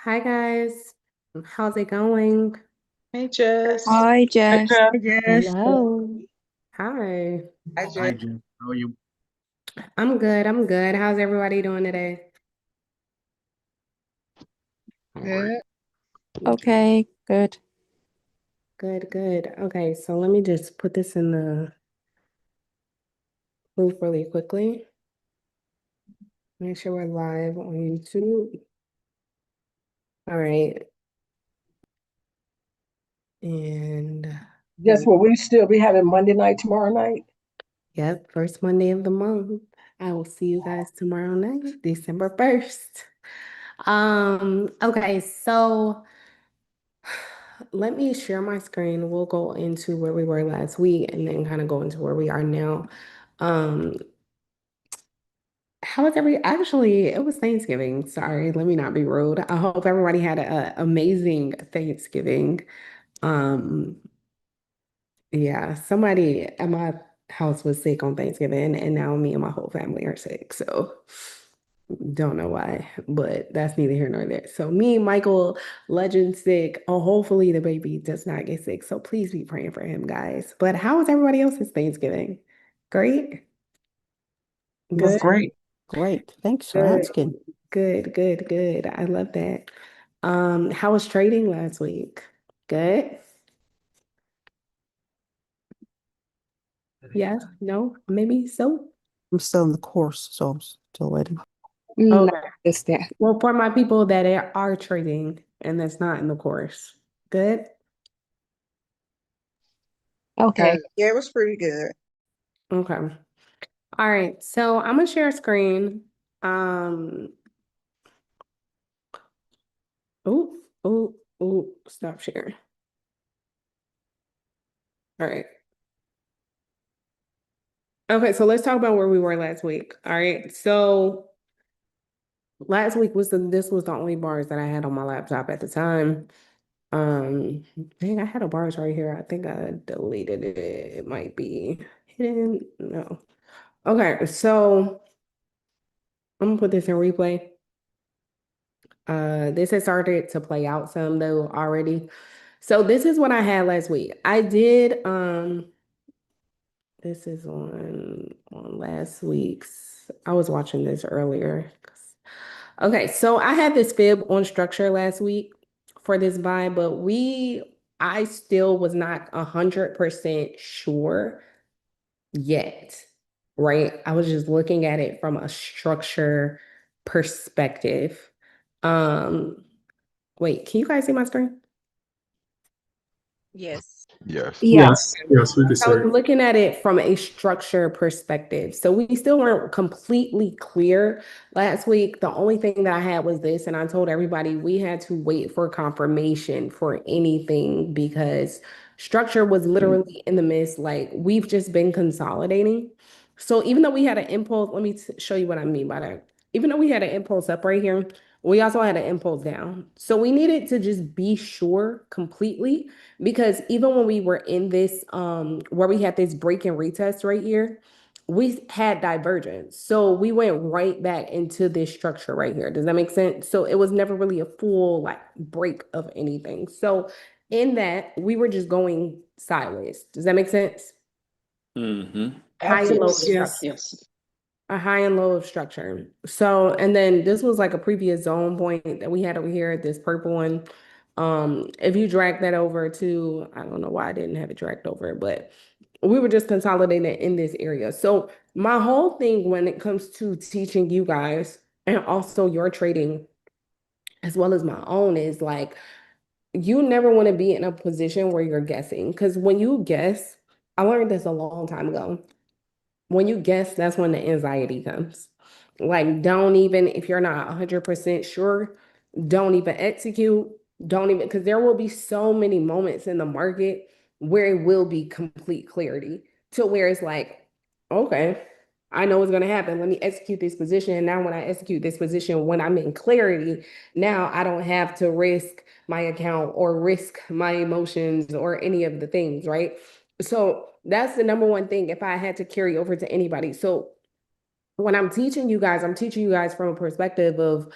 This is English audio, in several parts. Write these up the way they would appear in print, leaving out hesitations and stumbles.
Hi guys, how's it going? Hey, Jess. Hi, Hey, Jess. Jeff. Yes. Hello. Hi, Hi, Jess. Hi, Jim. How are you? I'm good. I'm good. How's everybody doing today? All right. Good. Okay, good. Good, good. Okay, so let me just put this in the booth really quickly. Make sure we're live on YouTube. All right. And Guess what? We still be having Monday night tomorrow night. yep, first Monday of the month. I will see you guys tomorrow night, December 1st. Okay, so let me share my screen. We'll go into where we were last week and then kind of go into where we are now. Um, how was actually, it was Thanksgiving. Sorry, let me not be rude. I hope everybody had an amazing Thanksgiving. Um, yeah, somebody at my house was sick on Thanksgiving, and now me and my whole family are sick. So don't know why, but that's neither here nor there. So me, Michael, Legend sick. Oh, hopefully the baby does not get sick. So please be praying for him, guys. But how was everybody else's Thanksgiving? Great? It was Good? great. Great. Thanks for Good. asking. Good, good, good. I love that. How was trading last week? Good? Yes? No? Maybe so? I'm still in the course, so I'm still waiting. Okay. Understand. Well, for my people that are trading and that's not in the course. Good? Okay. Yeah, it was pretty good. Okay. All right. So I'm gonna share a screen. Um, oh, stop sharing. All right. Okay, so let's talk about where we were last week. All right. So last week this was the only bars that I had on my laptop at the time. Dang, I had a bars right here. I think I deleted it. It might be hidden. No. Okay, so I'm gonna put this in replay. This has started to play out some though already. So this is what I had last week. I did this is on last week's. I was watching this earlier. Okay, so I had this fib on structure last week for this buy, but I still was not 100% sure yet, right? I was just looking at it from a structure perspective. Um, Wait, can you guys see my screen? Yes. Yes. Yes. Yes, we could I was say. looking at it from a structure perspective. So we still weren't completely clear last week. The only thing that I had was this, and I told everybody we had to wait for confirmation for anything because structure was literally in the midst. Like we've just been consolidating. So even though we had an impulse, let me show you what I mean by that. Even though we had an impulse up right here, we also had an impulse down. So we needed to just be sure completely because even when we were in this where we had this break and retest right here, we had divergence, so we went right back into this structure right here. Does that make sense? So it was never really a full like break of anything. So in that we were just going sideways. Does that make sense? Mm-hmm. High and low Absolutely. structure. Yes. A high and low of structure. So, and then this was like a previous zone point that we had over here, this purple one. If you drag that over to, I don't know why I didn't have it dragged over, but we were just consolidating in this area. So my whole thing when it comes to teaching you guys and also your trading as well as my own is like you never want to be in a position where you're guessing. Because when you guess, I learned this a long time ago. When you guess, that's when the anxiety comes. Like, don't even, if you're not 100% sure, don't even execute. Don't even, because there will be so many moments in the market where it will be complete clarity to where it's like, okay, I know what's going to happen. Let me execute this position. And now, when I execute this position, when I'm in clarity, now I don't have to risk my account or risk my emotions or any of the things, right? So that's the number one thing if I had to carry over to anybody. So when I'm teaching you guys from a perspective of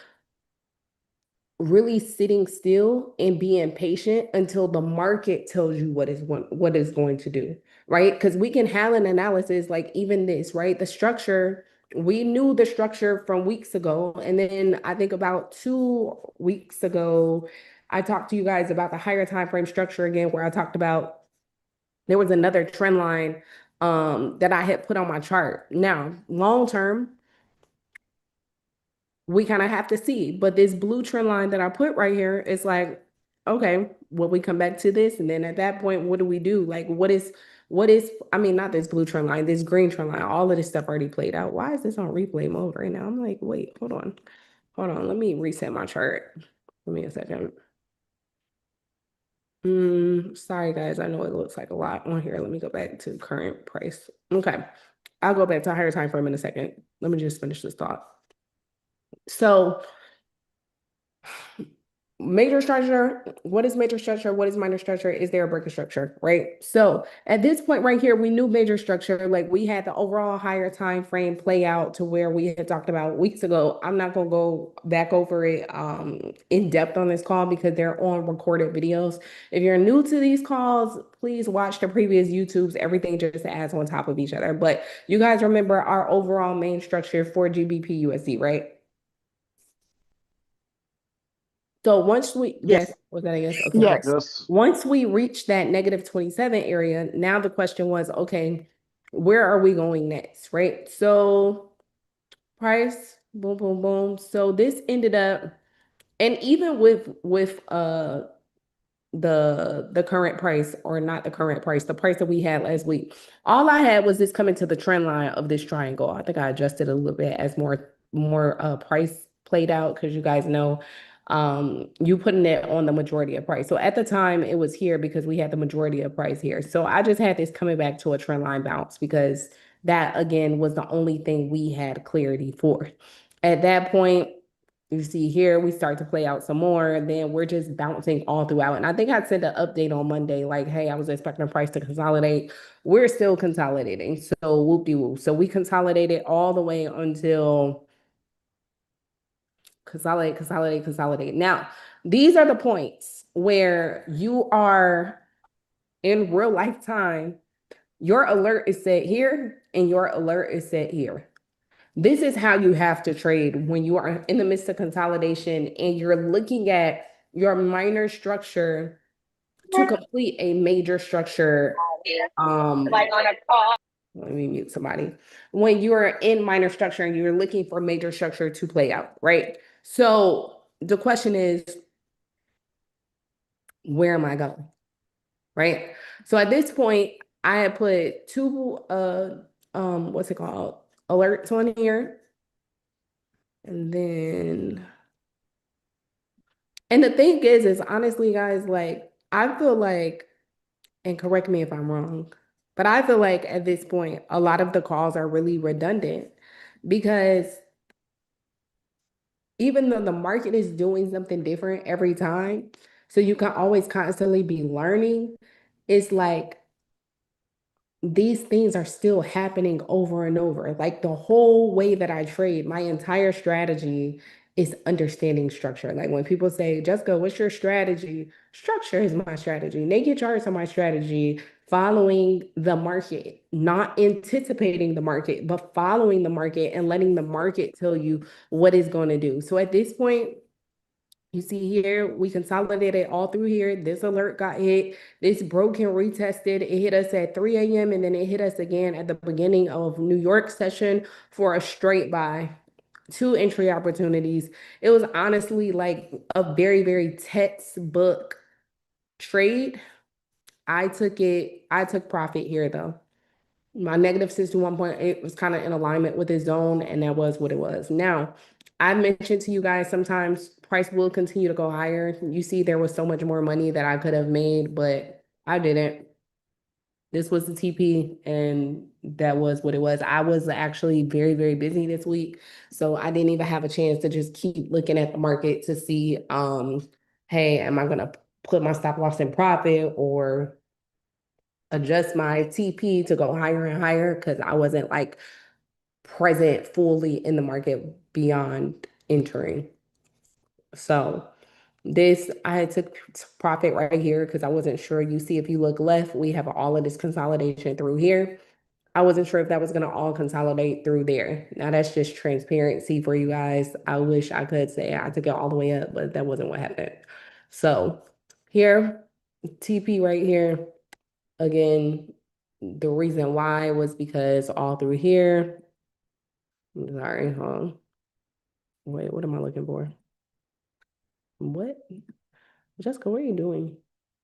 really sitting still and being patient until the market tells you what is going to do, right? Because we can have an analysis like even this, right? The structure, we knew the structure from weeks ago. And then I think about 2 weeks ago, I talked to you guys about the higher time frame structure again, where I talked about there was another trend line that I had put on my chart. Now, long term, we kind of have to see. But this blue trend line that I put right here is like, okay, will we come back to this? And then at that point, what do we do? Like, I mean, not this blue trend line, this green trend line, all of this stuff already played out. Why is this on replay mode right now? I'm like, wait, hold on. Let me reset my chart. Give me a second. Sorry guys, I know it looks like a lot on here. Let me go back to current price. Okay, I'll go back to a higher time frame in a second. Let me just finish this thought. So major structure, what is major structure? What is minor structure? Is there a breaker structure, right? So at this point right here, we knew major structure, like we had the overall higher time frame play out to where we had talked about weeks ago. I'm not gonna go back over it in depth on this call because they're on recorded videos. If you're new to these calls, please watch the previous YouTubes. Everything just adds on top of each other. But you guys remember our overall main structure for GBP USD, right? So once we, yes, was that a yes? Okay, great. Yes. Once we reach that -27 area, now the question was, okay, where are we going next, right? So price, boom, boom, boom. So this ended up, and even with the current price, or not the current price, the price that we had last week, all I had was this coming to the trend line of this triangle. I think I adjusted a little bit as more price played out, because you guys know you putting it on the majority of price. So at the time it was here because we had the majority of price here. So I just had this coming back to a trend line bounce because that again was the only thing we had clarity for. At that point, you see here, we start to play out some more, and then we're just bouncing all throughout. And I think I sent an update on Monday, like, hey, I was expecting the price to consolidate. We're still consolidating. So whoop-de-whoop. So we consolidated all the way until consolidate. Now, these are the points where you are in real life time. Your alert is set here and your alert is set here. This is how you have to trade when you are in the midst of consolidation and you're looking at your minor structure to complete a major structure. Let me mute somebody. When you are in minor structure and you're looking for major structure to play out, right? So the question is, where am I going? Right? So at this point, I had put two what's it called? Alerts on here. And then, and the thing is honestly, guys, like, I feel like, and correct me if I'm wrong, but I feel like at this point, a lot of the calls are really redundant because even though the market is doing something different every time, so you can always constantly be learning, it's like these things are still happening over and over. Like the whole way that I trade, my entire strategy is understanding structure. Like when people say, Jessica, what's your strategy? Structure is my strategy. Naked charts are my strategy. Following the market, not anticipating the market, but following the market and letting the market tell you what it's going to do. So at this point, you see here, we consolidated all through here. This alert got hit. This broke and retested. It hit us at 3 a.m. and then it hit us again at the beginning of New York session for a straight buy. 2 entry opportunities. It was honestly like a very, very textbook trade. I took profit here though. My negative 61.8 was kind of in alignment with his zone, and that was what it was. Now, I mentioned to you guys sometimes price will continue to go higher. You see, there was so much more money that I could have made, but I didn't. This was the TP, and that was what it was. I was actually very, very busy this week, so I didn't even have a chance to just keep looking at the market to see, hey, am I gonna put my stop loss in profit or adjust my TP to go higher and higher, because I wasn't like present fully in the market beyond entering. So This, I took profit right here because I wasn't sure. You see, if you look left, we have all of this consolidation through here. I wasn't sure if that was going to all consolidate through there. Now that's just transparency for you guys. I wish I could say I took it all the way up, but that wasn't what happened. So here, TP right here, again, the reason why was because all through here, I'm sorry, hold on. Wait, what am I looking for? What? Jessica, what are you doing?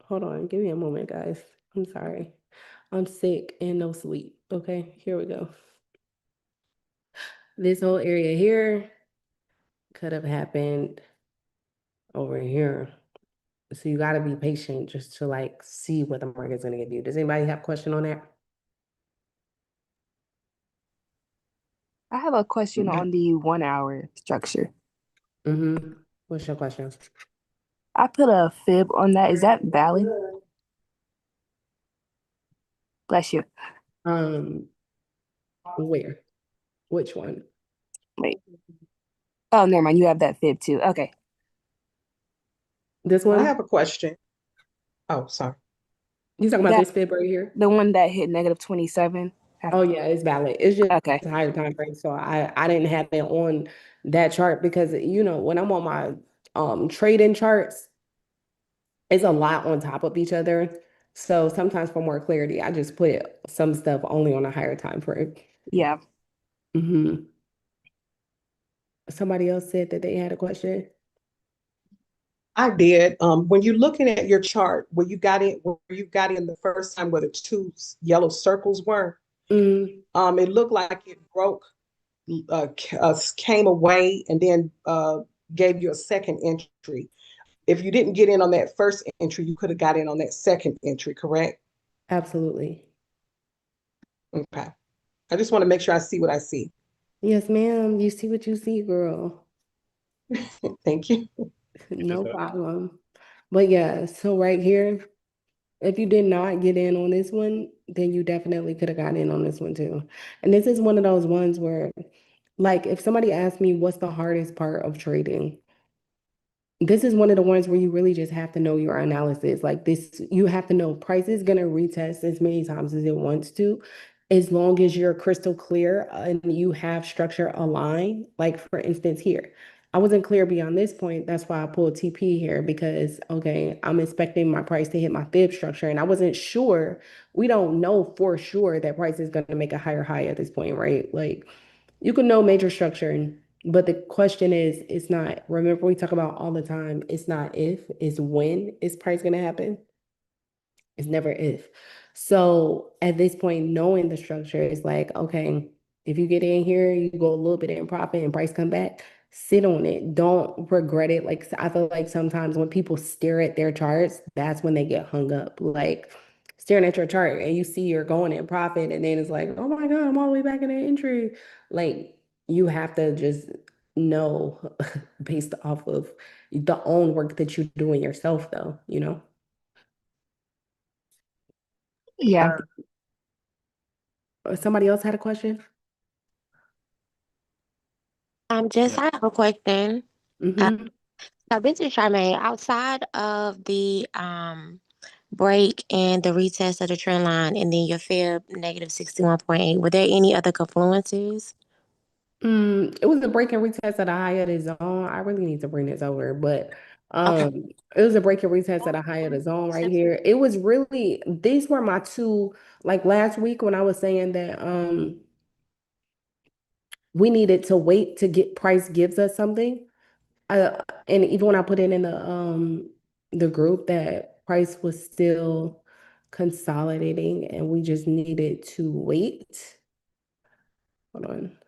Hold on, give me a moment, guys. I'm sorry. I'm sick and no sleep. Okay, here we go. This whole area here could have happened over here. So you got to be patient just to like see what the market's going to give you. Does anybody have a question on that? I have a question on the 1 hour structure. What's your question? I put a fib on that. Is that valid? Bless you. Where? Which one? Wait. Oh, never mind. You have that fib too. Okay. This I one? have a question. Oh, sorry. You talking about That- this fib right here? The one that hit negative 27. Oh yeah, it's valid. It's just Okay. a higher time frame. So I didn't have it on that chart because when I'm on my trading charts, it's a lot on top of each other. So sometimes for more clarity, I just put some stuff only on a higher time frame. Yeah. Somebody else said that they had a question. I did. When you're looking at your chart, where you got in the first time where the two yellow circles were, it looked like it broke, came away, and then gave you a second entry. If you didn't get in on that first entry, you could have got in on that second entry, correct? Absolutely. Okay. I just want to make sure I see what I see. Yes, ma'am. You see what you see, girl. Thank you. No problem. But yeah, so right here, if you did not get in on this one, then you definitely could have got in on this one too. And this is one of those ones where, like, if somebody asked me what's the hardest part of trading, this is one of the ones where you really just have to know your analysis. Like this, you have to know price is going to retest as many times as it wants to, as long as you're crystal clear and you have structure aligned. Like for instance, here, I wasn't clear beyond this point. That's why I pulled TP here because, okay, I'm expecting my price to hit my fib structure. And I wasn't sure. We don't know for sure that price is going to make a higher high at this point, right? Like you can know major structure, but the question is, it's not, remember we talk about all the time, it's not if, it's when is price going to happen. It's never if. So at this point, knowing the structure is like, okay, if you get in here, you go a little bit in profit and price come back, sit on it. Don't regret it. Like I feel like sometimes when people stare at their charts, that's when they get hung up. Like staring at your chart and you see you're going in profit and then it's like, oh my God, I'm all the way back in the entry. Like you have to just know based off of the own work that you're doing yourself though, Yeah. Somebody else had a question? Just I have a question. Mm-hmm. So this is Charmaine. Outside of the break and the retest of the trend line and then your fib negative 61.8, were there any other confluences? It was a break and retest at a high of the zone. I really need to bring this over, but Okay. it was a break and retest at a high of the zone right here. It was really, these were my two, like last week when I was saying that we needed to wait to get price gives us something. And even when I put it in the group that price was still consolidating and we just needed to wait. Hold on.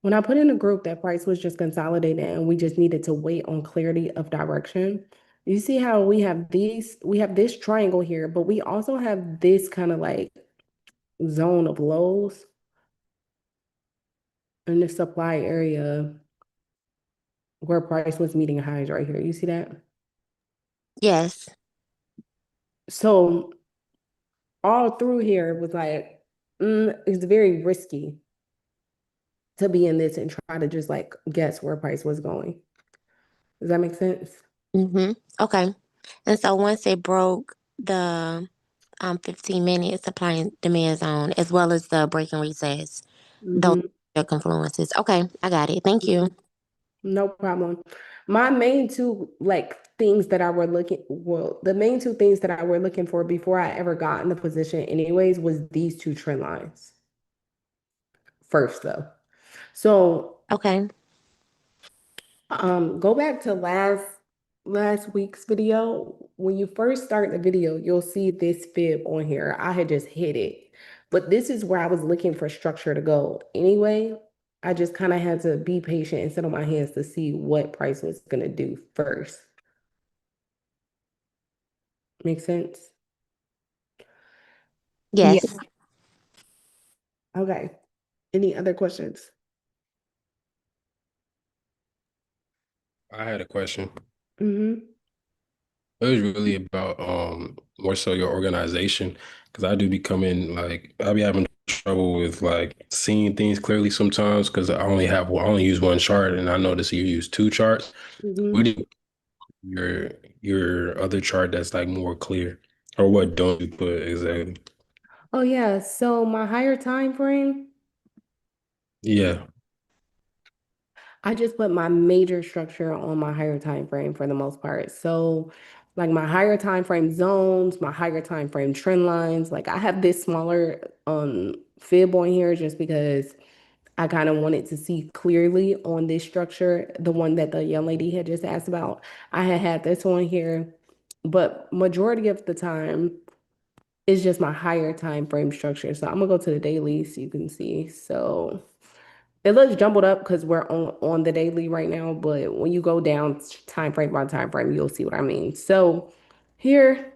When I put in a group that price was just consolidating and we just needed to wait on clarity of direction, you see how we have this triangle here, but we also have this kind of like zone of lows in the supply area where price was meeting highs right here. You see that? Yes. So all through here was like, it's very risky to be in this and try to just like guess where price was going. Does that make sense? Mm-hmm. Okay. And so once it broke the 15 minute supply and demand zone as well as the break and recess, those Mm-hmm. are confluences. Okay, I got it. Thank you. No problem. My main two like things that I were looking well, the main two things that I were looking for before I ever got in the position anyways was these two trend lines first though. So Okay. go back to last week's video. When you first start the video, you'll see this fib on here. I had just hit it. But this is where I was looking for structure to go. Anyway, I just kind of had to be patient and sit on my hands to see what price was gonna do first. Make sense? Yes. Okay. Any other questions? I had a question. Mm-hmm. It was really about more so your organization, because I do be coming like I be having trouble with like seeing things clearly sometimes because I only use one chart and I notice you use two charts. Mm-hmm. What do your other chart that's like more clear, or what don't you put exactly? Oh yeah. So my higher time frame, Yeah. I just put my major structure on my higher time frame for the most part. So like my higher time frame zones, my higher time frame trend lines, like I have this smaller fib on here just because I kind of wanted to see clearly on this structure, the one that the young lady had just asked about. I had this one here, but majority of the time it's just my higher time frame structure. So I'm gonna go to the daily so you can see. So it looks jumbled up because we're on the daily right now, but when you go down time frame by time frame, you'll see what I mean. So here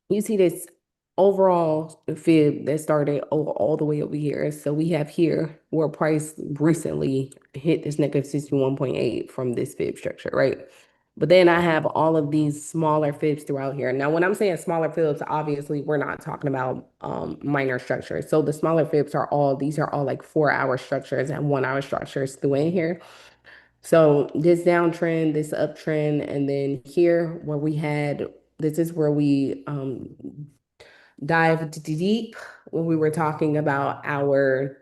you see this overall fib that started all the way over here. So we have here where price recently hit this negative 61.8 from this fib structure, right? But then I have all of these smaller fibs throughout here. Now, when I'm saying smaller fibs, obviously we're not talking about minor structures. So the smaller fibs are all, these are all like 4-hour structures and 1-hour structures through in here. So this downtrend, this uptrend, and then here where we had, this is where we dived deep when we were talking about our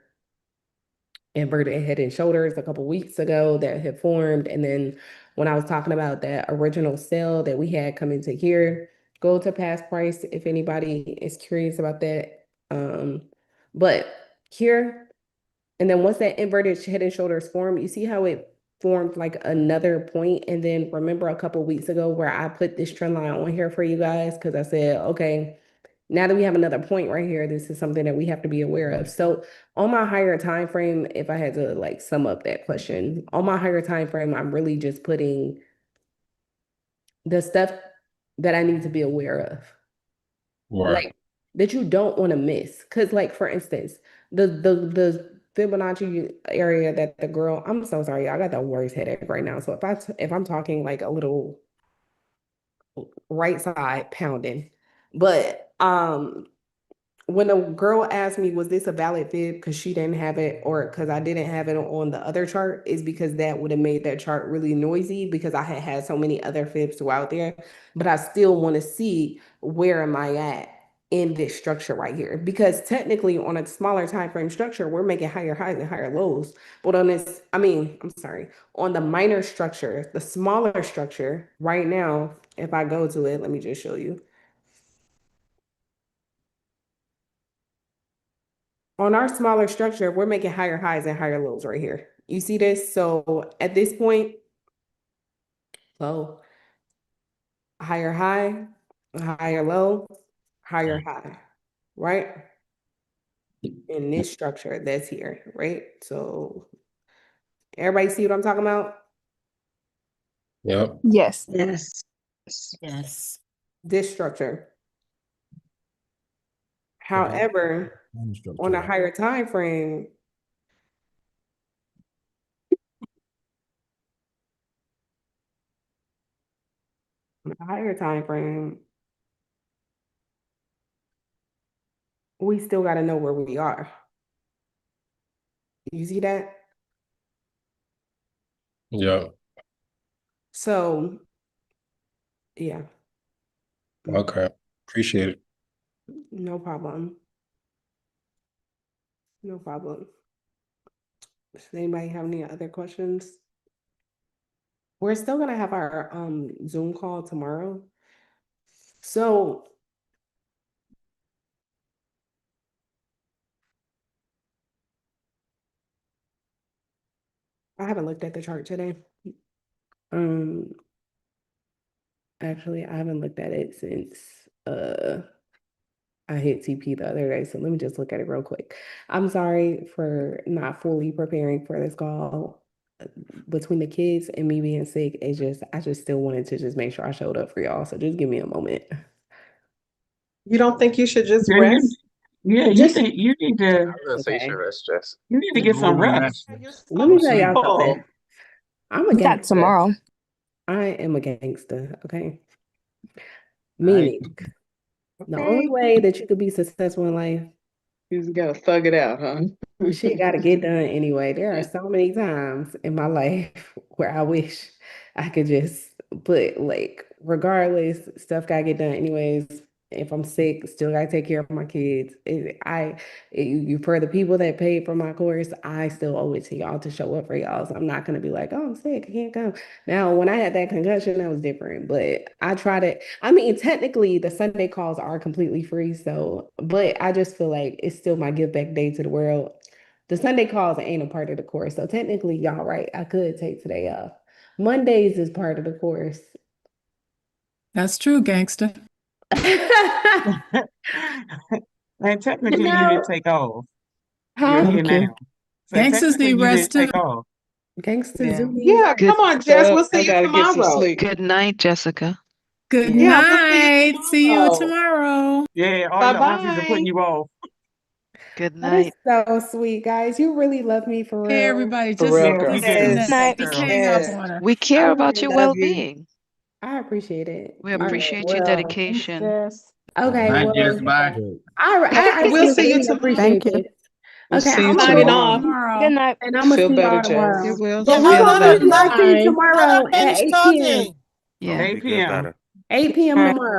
inverted head and shoulders a couple weeks ago that had formed. And then when I was talking about that original sale that we had come into here, go to past price if anybody is curious about that. But here, and then once that inverted head and shoulders form, you see how it formed like another point. And then remember a couple weeks ago where I put this trend line on here for you guys because I said, okay, now that we have another point right here, this is something that we have to be aware of. So on my higher time frame, if I had to like sum up that question, on my higher time frame, I'm really just putting the stuff that I need to be aware of, Right. like that you don't want to miss. Because like for instance, the Fibonacci area that the girl, I'm so sorry, I got the worst headache right now. So if I'm talking like a little right side pounding, but when a girl asked me, was this a valid fib because she didn't have it or because I didn't have it on the other chart, is because that would have made that chart really noisy because I had so many other fibs throughout there. But I still want to see where am I at in this structure right here. Because technically on a smaller time frame structure, we're making higher highs and higher lows. But on this, I'm sorry, on the minor structure, the smaller structure right now, if I go to it, let me just show you. On our smaller structure, we're making higher highs and higher lows right here. You see this? So at this point, so higher high, higher low, higher high, right? In this structure that's here, right? So everybody see what I'm talking about? Yep. Yes. Yes. Yes. This structure. However, on a higher time frame, we still got to know where we are. You see that? Yep. So, yeah, Okay. Appreciate it. no problem. No problem. Does anybody have any other questions? We're still gonna have our Zoom call tomorrow. So I haven't looked at the chart today. Actually, I haven't looked at it since I hit TP the other day. So let me just look at it real quick. I'm sorry for not fully preparing for this call. Between the kids and me being sick, I just still wanted to just make sure I showed up for y'all. So just give me a moment. You don't think you should just Yeah, rest? you Just need to I was gonna say you should okay. rest, Jess. you need to get some Golden rest. rest. You're Let me so tell y'all full. something. I'm a We got gangster. tomorrow. I am a gangster, okay? Right. Meaning, the only way that you could be successful in life, You just gotta thug it out, huh? shit got to get done anyway. There are so many times in my life where I wish I could just put, like, regardless, stuff got to get done anyways. If I'm sick, still got to take care of my kids. For the people that paid for my course, I still owe it to y'all to show up for y'all. So I'm not going to be like, oh, I'm sick, I can't come. Now, when I had that concussion, that was different. But I try to, I mean, technically, the Sunday calls are completely free. So, but I just feel like it's still my give back day to the world. The Sunday calls ain't a part of the course. So technically, y'all right. I could take today off. Mondays is part of the course. That's true, gangster. And technically, you No. didn't take off. Huh? You're here Thank you. now. So Gangsters technically, need you rest didn't too. take off. Gangsters Yeah. do need Yeah, rest. come on, Jess. We'll see I you gotta get some tomorrow. sleep. Good night, Jessica. Good Yeah, we'll see you night. See you tomorrow. tomorrow. Yeah, all your aunties are Bye-bye. putting you off. Good That is night. so sweet, guys. You really love me for Hey, real. everybody, For just real, please we do. Good night. just Girl. hang up Yes. on her. We I care really about your Love you. well-being. I appreciate it. We All right, appreciate your well, dedication. Jess. okay, Night, Jess. well, Bye. I Okay, we'll actually see you really appreciate Thank tomorrow. you. this. We'll Okay, see you I'm gonna Signing go tomorrow. off. Good Tomorrow. night. and I'm gonna Feel see better, y'all Jess. You tomorrow. will But feel better. I'll see you tomorrow at 8 p.m. Yeah. 8 p.m. 8 p.m. All right. tomorrow.